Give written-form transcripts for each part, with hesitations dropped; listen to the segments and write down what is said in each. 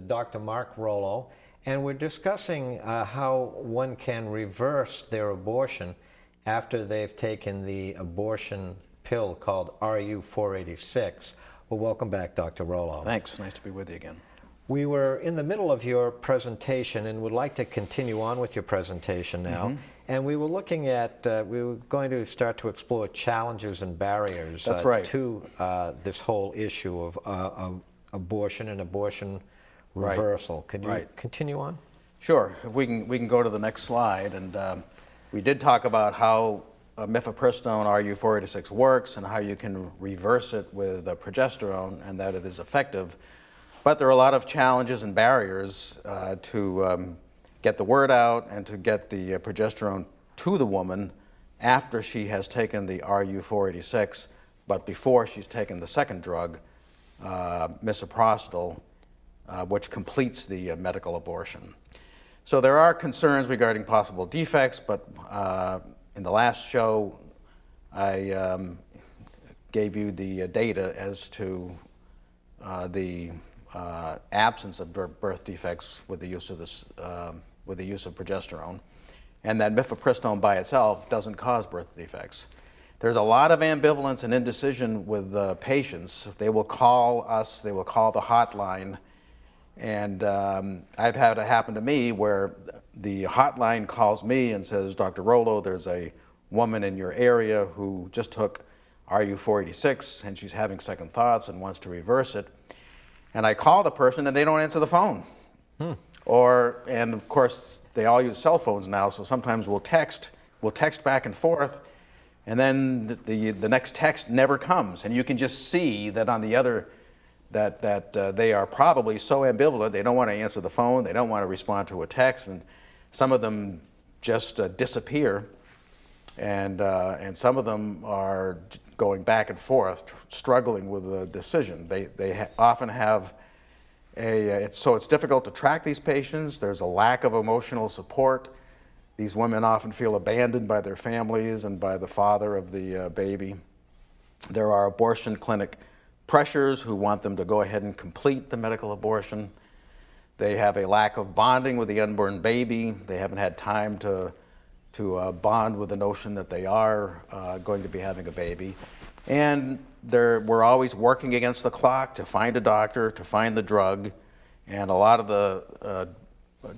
Dr. Mark Rollo, and we're discussing how one can reverse their abortion after they've taken the abortion pill called RU-486. Well, welcome back, Dr. Rollo. Thanks. Nice to be with you again. We were in the middle of your presentation and would like to continue on with your presentation now. And we were looking at, we were going to start to explore challenges and barriers to this whole issue of abortion and abortion reversal. Could you continue on? Sure. If we can go to the next slide. And we did talk about how Mifepristone RU-486 works and how you can reverse it with progesterone and that it is effective. But there are a lot of challenges and barriers to get the word out and to get the progesterone to the woman after she has taken the RU-486, but before she's taken the second drug, misoprostol, which completes the medical abortion. So there are concerns regarding possible defects, but in the last show, I gave you the data as to the absence of birth defects with the use of this, with the use of progesterone, and that mifepristone by itself doesn't cause birth defects. There's a lot of ambivalence and indecision with patients. They will call us, they will call the hotline, and I've had it happen to me where the hotline calls me and says, Dr. Rollo, there's a woman in your area who just took RU-486 and she's having second thoughts and wants to reverse it. And I call the person and they don't answer the phone. And of course, they all use cell phones now, so sometimes we'll text back and forth, and then the next text never comes. And you can just see that on the other, that they are probably so ambivalent, they don't want to answer the phone, they don't want to respond to a text, and some of them just disappear, and some of them are going back and forth, struggling with a decision. They often have so it's difficult to track these patients. There's a lack of emotional support. These women often feel abandoned by their families and by the father of the baby. There are abortion clinic pressures who want them to go ahead and complete the medical abortion. They have a lack of bonding with the unborn baby. They haven't had time to bond with the notion that they are going to be having a baby. And we're always working against the clock to find a doctor, to find the drug. And a lot of the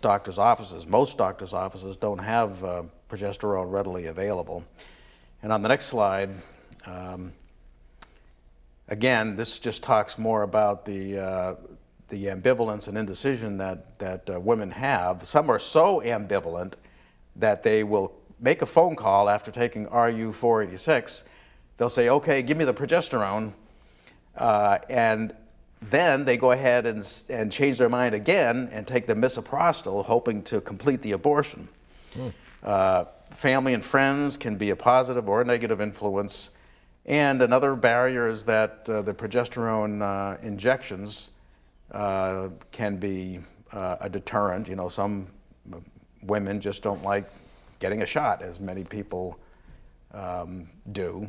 doctor's offices, most doctor's offices, don't have progesterone readily available. And on the next slide, again, this just talks more about the ambivalence and indecision that women have. Some are so ambivalent that they will make a phone call after taking RU-486. They'll say, okay, give me the progesterone, and then they go ahead and change their mind again and take the misoprostol, hoping to complete the abortion. Family and friends can be a positive or a negative influence, and another barrier is that the progesterone injections can be a deterrent. You know, some women just don't like getting a shot, as many people do.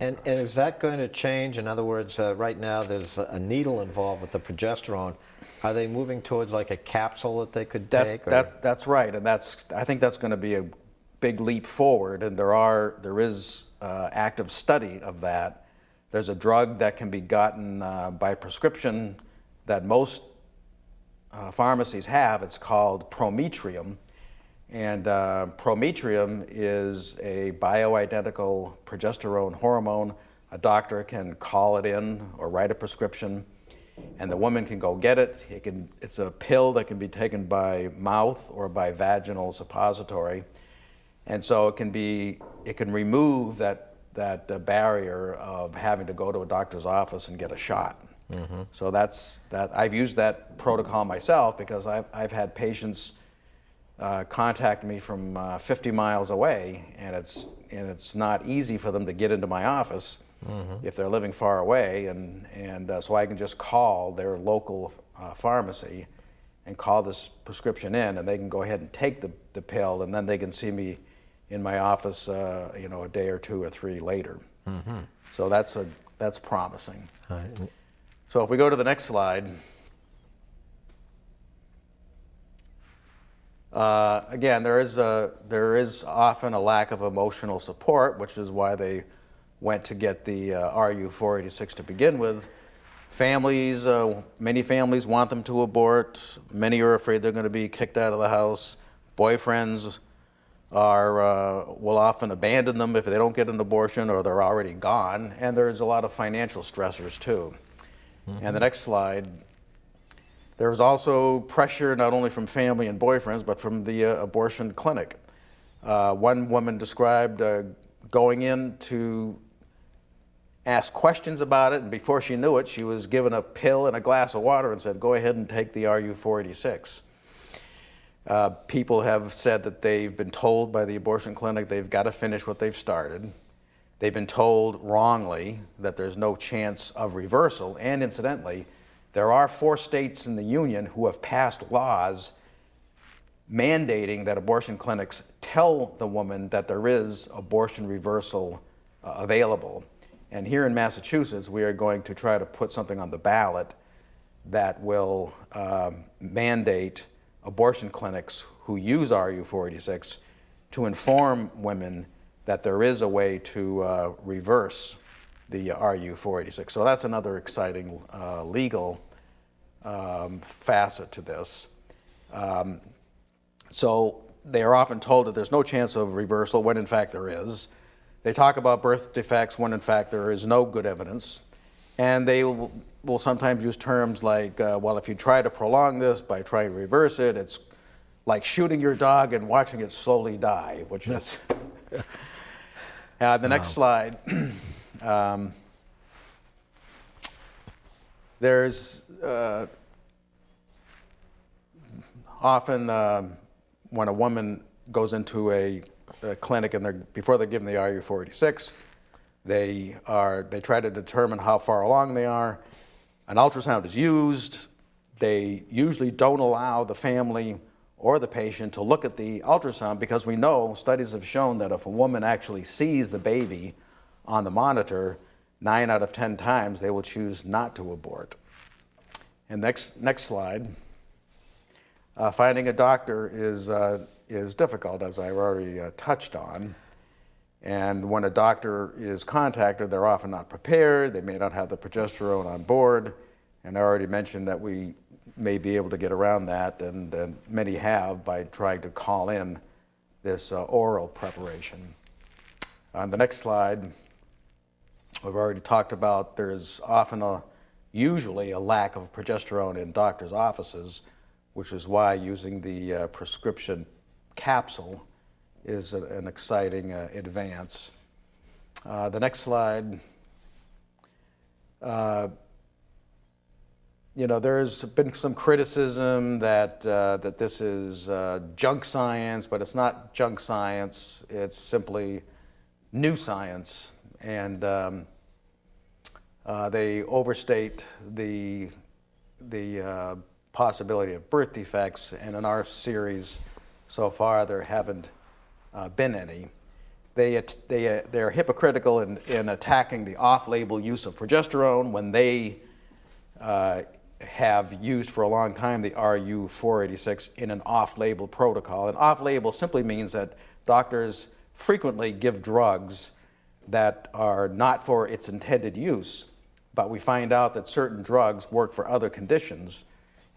And is that going to change? In other words, right now there's a needle involved with the progesterone. Are they moving towards like a capsule that they could take? That's right, and I think that's going to be a big leap forward. And there is active study of that. There's a drug that can be gotten by prescription that most pharmacies have. It's called prometrium. And prometrium is a bioidentical progesterone hormone. A doctor can call it in or write a prescription, and the woman can go get it. It's a pill that can be taken by mouth or by vaginal suppository, and so it can remove that barrier of having to go to a doctor's office and get a shot. So I've used that protocol myself because I've had patients contact me from 50 miles away, and it's not easy for them to get into my office if they're living far away, and so I can just call their local pharmacy and call this prescription in, and they can go ahead and take the pill, and then they can see me in my office, a day or two or three later. So that's promising. So if we go to the next slide. Again, there is often a lack of emotional support, which is why they went to get the RU-486 to begin with. Families, many families want them to abort. Many are afraid they're going to be kicked out of the house. Boyfriends will often abandon them if they don't get an abortion, or they're already gone. And there's a lot of financial stressors too. And the next slide. There was also pressure not only from family and boyfriends, but from the abortion clinic. One woman described going in to ask questions about it, and before she knew it, she was given a pill and a glass of water and said, go ahead and take the RU-486. People have said that they've been told by the abortion clinic they've got to finish what they've started. They've been told wrongly that there's no chance of reversal, and incidentally, there are 4 states in the union who have passed laws mandating that abortion clinics tell the woman that there is abortion reversal available. And here in Massachusetts, we are going to try to put something on the ballot that will mandate abortion clinics who use RU-486 to inform women that there is a way to reverse the RU-486. So that's another exciting legal facet to this. So they are often told that there's no chance of reversal when in fact there is. They talk about birth defects when in fact there is no good evidence. And they will sometimes use terms like, well, if you try to prolong this by trying to reverse it, it's like shooting your dog and watching it slowly die, which is... The next slide. There's often when a woman goes into a clinic and before they're given the RU-486, they try to determine how far along they are. An ultrasound is used. They usually don't allow the family or the patient to look at the ultrasound because we know studies have shown that if a woman actually sees the baby on the monitor, 9 out of 10 times they will choose not to abort. And next slide. Finding a doctor is difficult, as I've already touched on. And when a doctor is contacted, they're often not prepared. They may not have the progesterone on board. And I already mentioned that we may be able to get around that, and many have, by trying to call in this oral preparation. On the next slide, we've already talked about there's often usually a lack of progesterone in doctors' offices, which is why using the prescription capsule is an exciting advance. The next slide. There's been some criticism that this is junk science, but it's not junk science. It's simply new science, and they overstate the possibility of birth defects. And in our series so far, there haven't been any. They're hypocritical in attacking the off-label use of progesterone when they have used for a long time the RU-486 in an off-label protocol. And off-label simply means that doctors frequently give drugs that are not for its intended use, but we find out that certain drugs work for other conditions,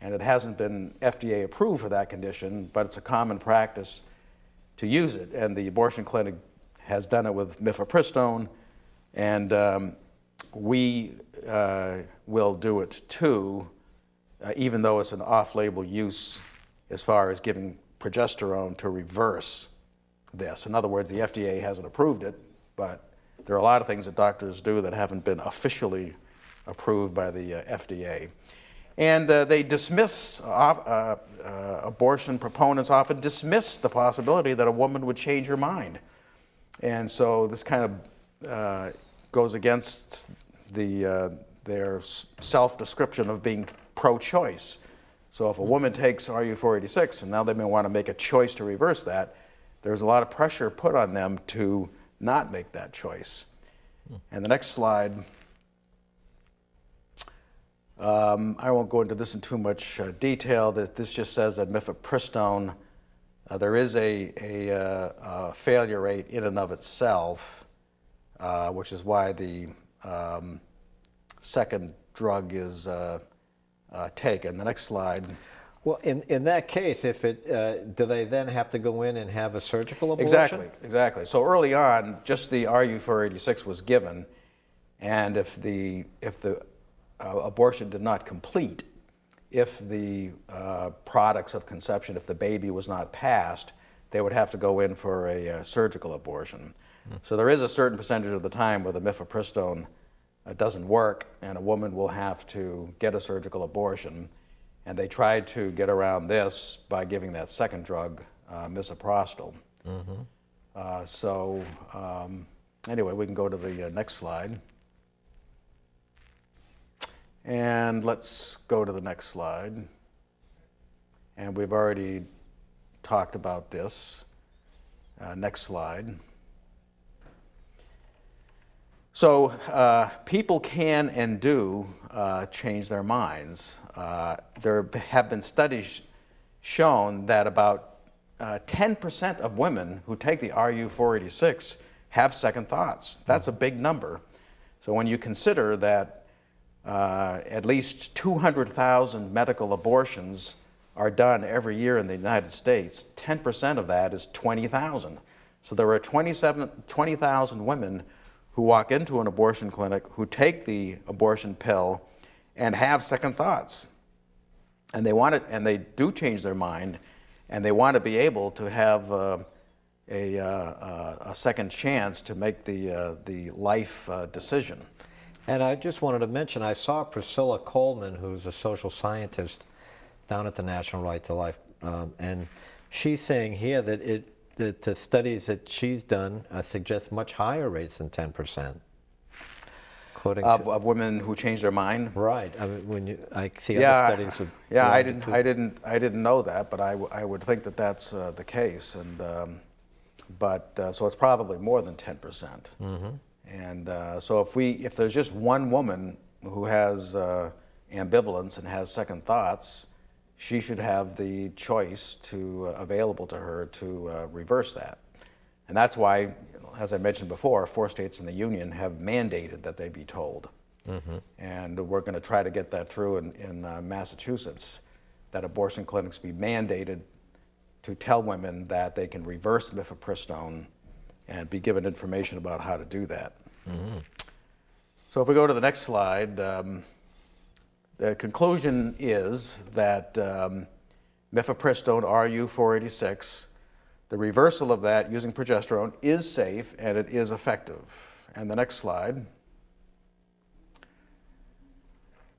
and it hasn't been FDA approved for that condition, but it's a common practice to use it. And the abortion clinic has done it with Mifepristone, and we will do it too, even though it's an off-label use as far as giving progesterone to reverse this. In other words, the FDA hasn't approved it, but there are a lot of things that doctors do that haven't been officially approved by the FDA. And they dismiss, abortion proponents often dismiss the possibility that a woman would change her mind. And so this kind of goes against their self-description of being pro-choice. So if a woman takes RU-486 and now they may want to make a choice to reverse that, there's a lot of pressure put on them to not make that choice. And the next slide, I won't go into this in too much detail. This just says that Mifepristone there is a failure rate in and of itself, which is why the second drug is taken. The next slide. Well, in that case, if it, do they then have to go in and have a surgical abortion? Exactly. So early on, just the RU486 was given, and if the abortion did not complete, if the products of conception, if the baby was not passed, they would have to go in for a surgical abortion. So there is a certain percentage of the time where the mifepristone doesn't work, and a woman will have to get a surgical abortion. And they tried to get around this by giving that second drug, misoprostol. Anyway, we can go to the next slide. And let's go to the next slide. And we've already talked about this. Next slide. So people can and do change their minds. There have been studies shown that about 10% of women who take the RU486 have second thoughts. That's a big number. So when you consider that at least 200,000 medical abortions are done every year in the United States, 10% of that is 20,000. So there are 20,000 women who walk into an abortion clinic, who take the abortion pill, and have second thoughts. And they want it, and they do change their mind, and they want to be able to have a second chance to make the life decision. And I just wanted to mention, I saw Priscilla Coleman, who's a social scientist down at the National Right to Life, and she's saying here that the studies that she's done suggest much higher rates than 10%. Of women who change their mind. Right. I mean, I see other studies. I didn't know that, but I would think that that's the case, and so it's probably more than 10%. And so if there's just one woman who has ambivalence and has second thoughts, she should have the choice available to her to reverse that. And that's why, as I mentioned before, 4 states in the union have mandated that they be told. And we're going to try to get that through in Massachusetts, that abortion clinics be mandated to tell women that they can reverse mifepristone and be given information about how to do that. So if we go to the next slide, the conclusion is that mifepristone RU486, the reversal of that using progesterone is safe and it is effective. And the next slide.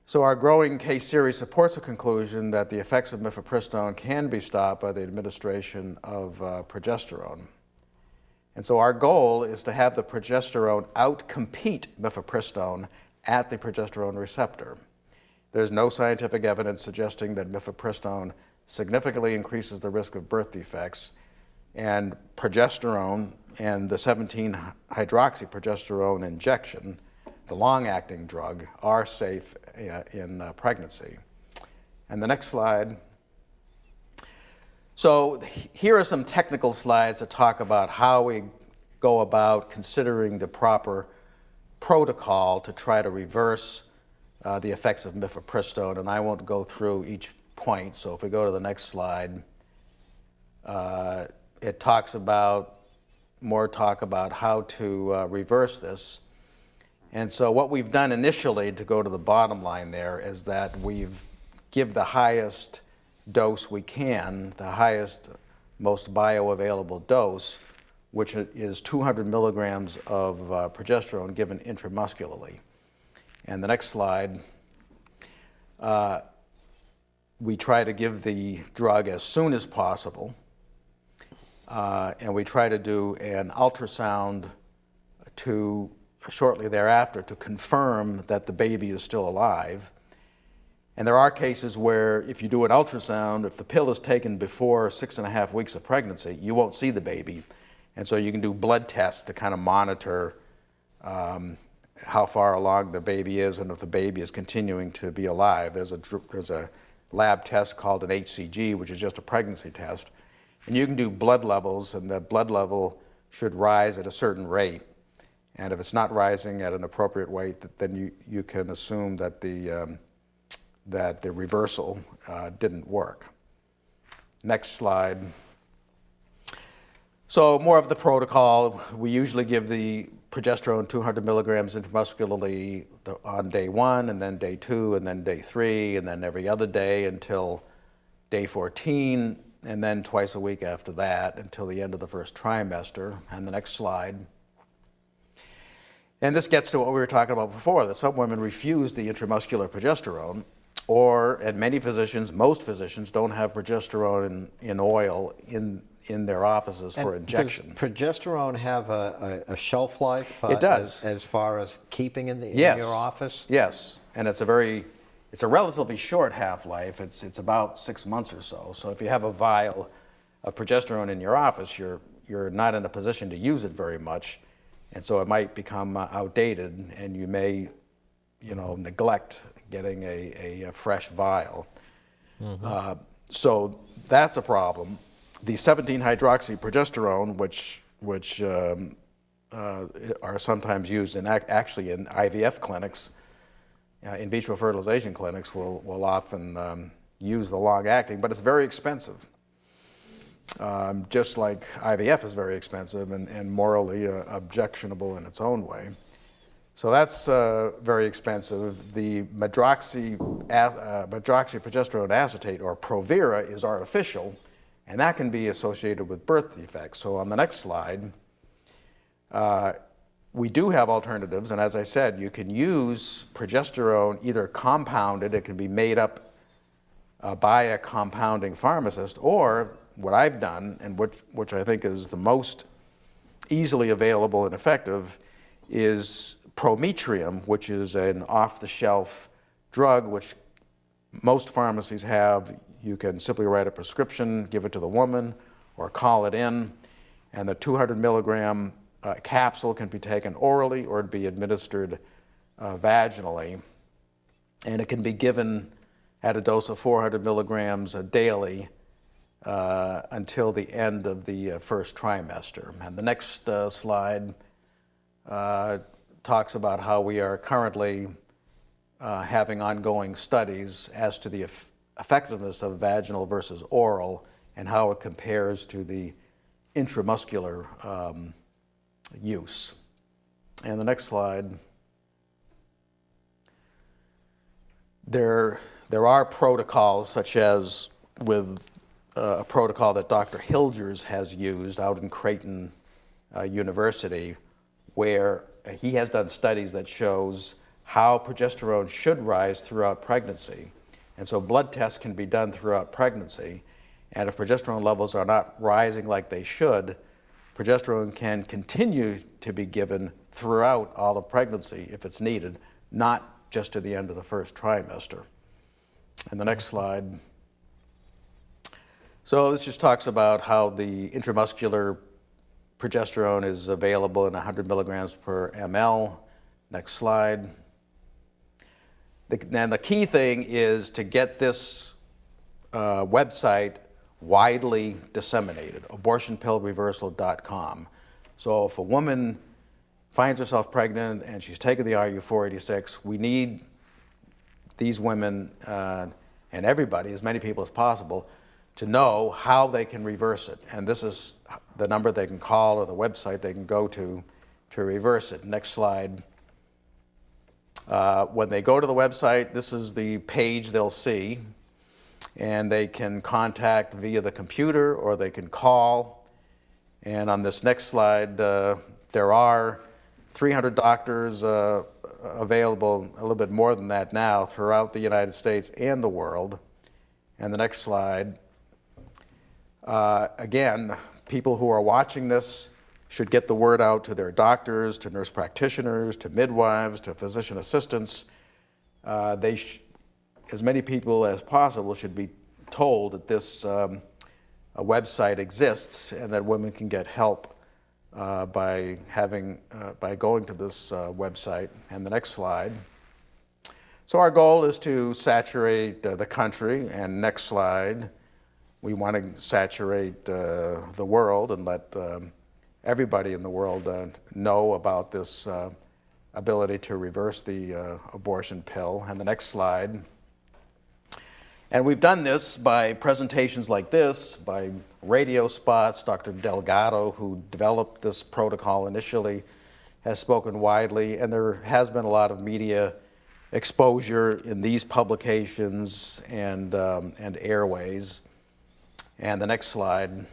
So our growing case series supports the conclusion that the effects of mifepristone can be stopped by the administration of progesterone. And so our goal is to have the progesterone outcompete mifepristone at the progesterone receptor. There's no scientific evidence suggesting that mifepristone significantly increases the risk of birth defects, and progesterone and the 17-hydroxyprogesterone injection, the long-acting drug, are safe in pregnancy. And the next slide. So here are some technical slides that talk about how we go about considering the proper protocol to try to reverse the effects of mifepristone, and I won't go through each point. So if we go to the next slide, it talks about how to reverse this. And so what we've done initially, to go to the bottom line there, is that we've give the highest dose we can, the highest, most bioavailable dose, which is 200 milligrams of progesterone given intramuscularly. And the next slide, we try to give the drug as soon as possible, and we try to do an ultrasound shortly thereafter to confirm that the baby is still alive. And there are cases where if you do an ultrasound, if the pill is taken before 6.5 weeks of pregnancy, you won't see the baby. And so you can do blood tests to kind of monitor how far along the baby is and if the baby is continuing to be alive. There's a lab test called an HCG, which is just a pregnancy test. And you can do blood levels, and the blood level should rise at a certain rate. And if it's not rising at an appropriate rate, then you can assume that the reversal didn't work. Next slide. So more of the protocol. We usually give the progesterone 200 milligrams intramuscularly on day 1, and then day 2, and then day 3, and then every other day until day 14, and then twice a week after that until the end of the first trimester. And the next slide. And this gets to what we were talking about before, that some women refuse the intramuscular progesterone, and many physicians, most physicians, don't have progesterone in oil in their offices for injection. Does progesterone have a shelf life? It does. As far as keeping in Yes. your office? Yes, and it's a relatively short half-life. It's about 6 months or so. So if you have a vial of progesterone in your office, you're not in a position to use it very much, and so it might become outdated, and you may, neglect getting a fresh vial. Mm-hmm. So that's a problem. The 17-hydroxyprogesterone, which are sometimes used actually in IVF clinics, in vitro fertilization clinics, will often use the long-acting, but it's very expensive. Just like IVF is very expensive and morally objectionable in its own way. So that's very expensive. The medroxyprogesterone acetate, or Provera, is artificial, and that can be associated with birth defects. So on the next slide, we do have alternatives, and as I said, you can use progesterone either compounded, it can be made up by a compounding pharmacist, or what I've done, and which I think is the most easily available and effective, is prometrium, which is an off-the-shelf drug which most pharmacies have. You can simply write a prescription, give it to the woman, or call it in, and the 200 milligram capsule can be taken orally or be administered vaginally, and it can be given at a dose of 400 milligrams daily until the end of the first trimester. And the next slide talks about how we are currently having ongoing studies as to the effectiveness of vaginal versus oral and how it compares to the intramuscular use. And the next slide. There are protocols, such as with a protocol that Dr. Hilgers has used out in Creighton University, where he has done studies that shows how progesterone should rise throughout pregnancy. And so blood tests can be done throughout pregnancy, and if progesterone levels are not rising like they should, progesterone can continue to be given throughout all of pregnancy if it's needed, not just to the end of the first trimester. And the next slide. So this just talks about how the intramuscular progesterone is available in 100 milligrams per ml. Next slide. And the key thing is to get this website widely disseminated, abortionpillreversal.com. So if a woman finds herself pregnant and she's taken the RU486, we need these women and everybody, as many people as possible, to know how they can reverse it. And this is the number they can call or the website they can go to reverse it. Next slide. When they go to the website, this is the page they'll see, and they can contact via the computer or they can call. And on this next slide, there are 300 doctors available, a little bit more than that now, throughout the United States and the world. And the next slide. Again, people who are watching this should get the word out to their doctors, to nurse practitioners, to midwives, to physician assistants. As many people as possible should be told that this website exists and that women can get help by going to this website. And the next slide. So our goal is to saturate the country. And next slide. we want to saturate the world and let everybody in the world know about this ability to reverse the abortion pill. And the next slide. And we've done this by presentations like this, by radio spots. Dr. Delgado, who developed this protocol initially, has spoken widely, and there has been a lot of media exposure in these publications and airways. And the next slide.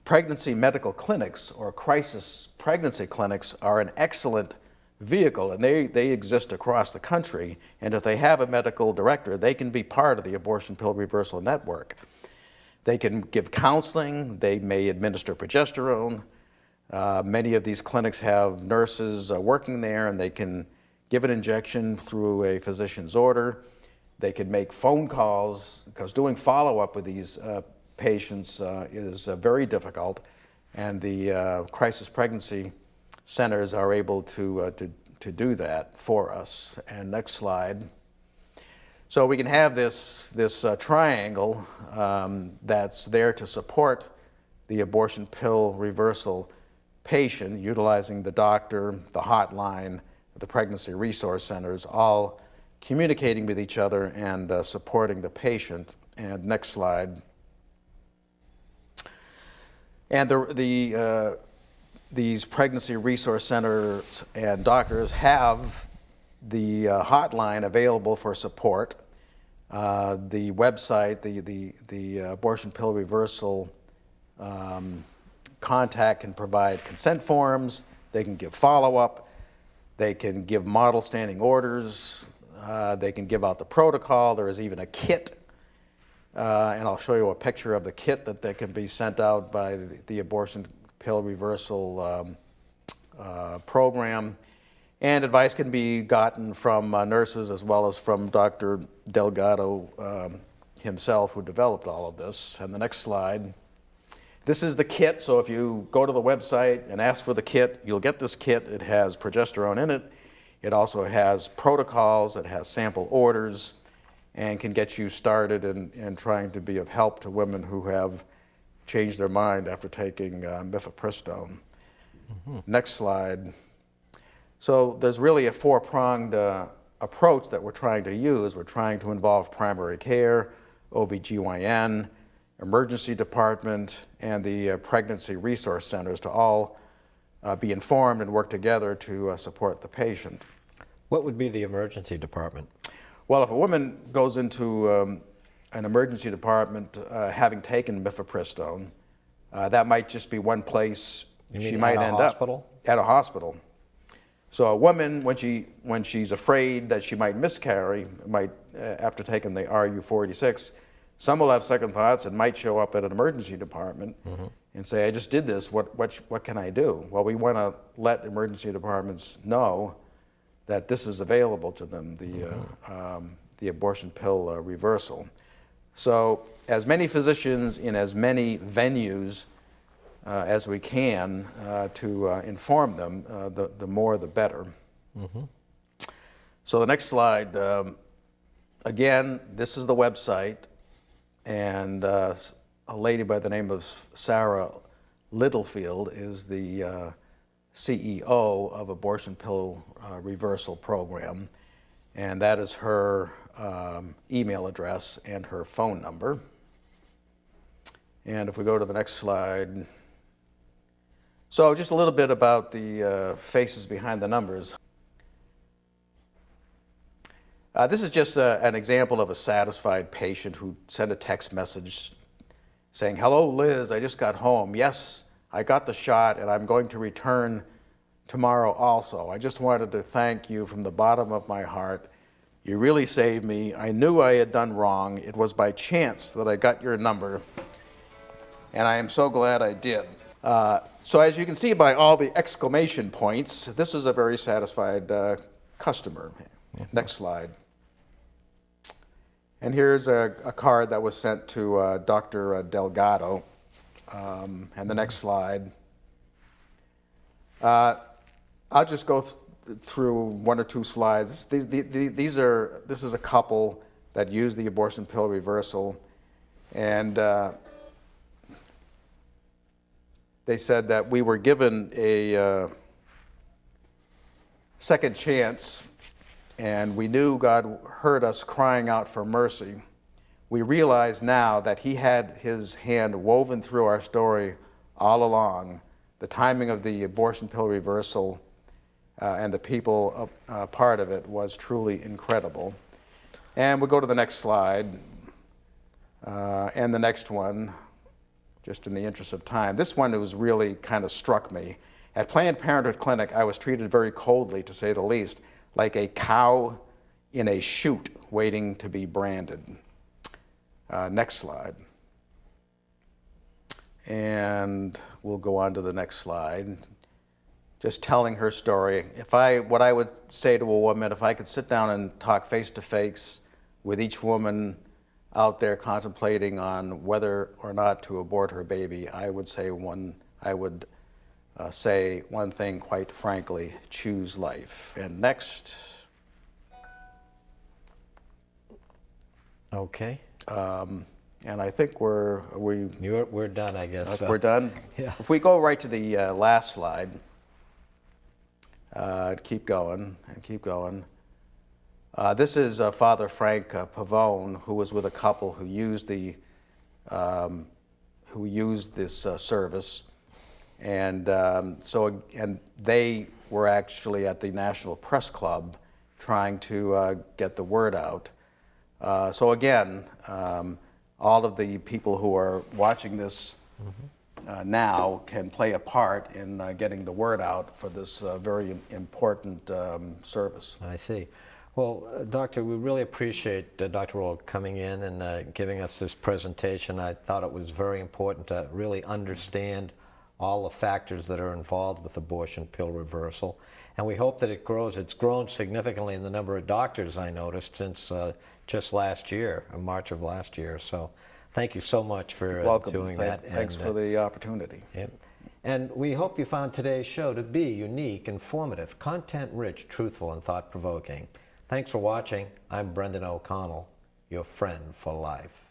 Pregnancy medical clinics or crisis pregnancy clinics are an excellent vehicle, and they exist across the country. And if they have a medical director, they can be part of the abortion pill reversal network. They can give counseling. They may administer progesterone. Many of these clinics have nurses working there, and they can give an injection through a physician's order. They can make phone calls, because doing follow-up with these patients is very difficult, and the crisis pregnancy centers are able to do that for us. And next slide. So we can have this triangle that's there to support the abortion pill reversal patient, utilizing the doctor, the hotline, the pregnancy resource centers, all communicating with each other and supporting the patient. And next slide. And these pregnancy resource centers and doctors have the hotline available for support. The website, the abortion pill reversal contact can provide consent forms. They can give follow-up. They can give model standing orders. They can give out the protocol. There is even a kit. And I'll show you a picture of the kit that can be sent out by the abortion pill reversal program. And advice can be gotten from nurses as well as from Dr. Delgado himself, who developed all of this. And the next slide. This is the kit, so if you go to the website and ask for the kit, you'll get this kit. It has progesterone in it. It also has protocols. It has sample orders, and can get you started in trying to be of help to women who have changed their mind after taking mifepristone. Mm-hmm. Next slide. So there's really a four-pronged approach that we're trying to use. We're trying to involve primary care, OB/GYN, emergency department, and the pregnancy resource centers to all be informed and work together to support the patient. What would be the emergency department? Well, if a woman goes into an emergency department having taken mifepristone, that might just be one place she might end up. At a hospital. So a woman, when she's afraid that she might miscarry, after taking the RU-486, some will have second thoughts and might show up at an emergency department and say, I just did this, what can I do? Well, we want to let emergency departments know that this is available to them, the abortion pill reversal. So as many physicians in as many venues as we can to inform them, the more the better. Mm-hmm. So the next slide, again, this is the website, and a lady by the name of Sarah Littlefield is the CEO of Abortion Pill Reversal Program, and that is her email address and her phone number. And if we go to the next slide. So just a little bit about the faces behind the numbers. This is just an example of a satisfied patient who sent a text message saying, hello, Liz, I just got home. Yes, I got the shot, and I'm going to return tomorrow also. I just wanted to thank you from the bottom of my heart. You really saved me. I knew I had done wrong. It was by chance that I got your number, and I am so glad I did. So as you can see by all the exclamation points, this is a very satisfied customer. Next slide. And here's a card that was sent to Dr. Delgado. And the next slide. I'll just go through one or two slides. This is a couple that used the abortion pill reversal, and they said that we were given a second chance, and we knew God heard us crying out for mercy. We realize now that He had His hand woven through our story all along. The timing of the abortion pill reversal and the people part of it was truly incredible. And we'll go to the next slide, and the next one, just in the interest of time. This one was really kind of struck me. At Planned Parenthood Clinic, I was treated very coldly, to say the least, like a cow in a chute waiting to be branded. Next slide. And we'll go on to the next slide. Just telling her story. What I would say to a woman, if I could sit down and talk face to face with each woman out there contemplating on whether or not to abort her baby, I would say one thing, quite frankly: choose life. And next. Okay. And I think we're done, I guess. We're done. Yeah. If we go right to the last slide, keep going and keep going. This is Father Frank Pavone, who was with a couple who used this service, and and they were actually at the National Press Club trying to get the word out. So again, all of the people who are watching this now can play a part in getting the word out for this very important service. I see. Well, Doctor, we really appreciate Dr. Rollo coming in and giving us this presentation. I thought it was very important to really understand all the factors that are involved with abortion pill reversal. And we hope that it grows. It's grown significantly in the number of doctors, I noticed, since just last year, in March of last year. So thank you so much for doing that. Thanks for the opportunity. Yeah. And we hope you found today's show to be unique, informative, content-rich, truthful, and thought-provoking. Thanks for watching. I'm Brendan O'Connell, your friend for life.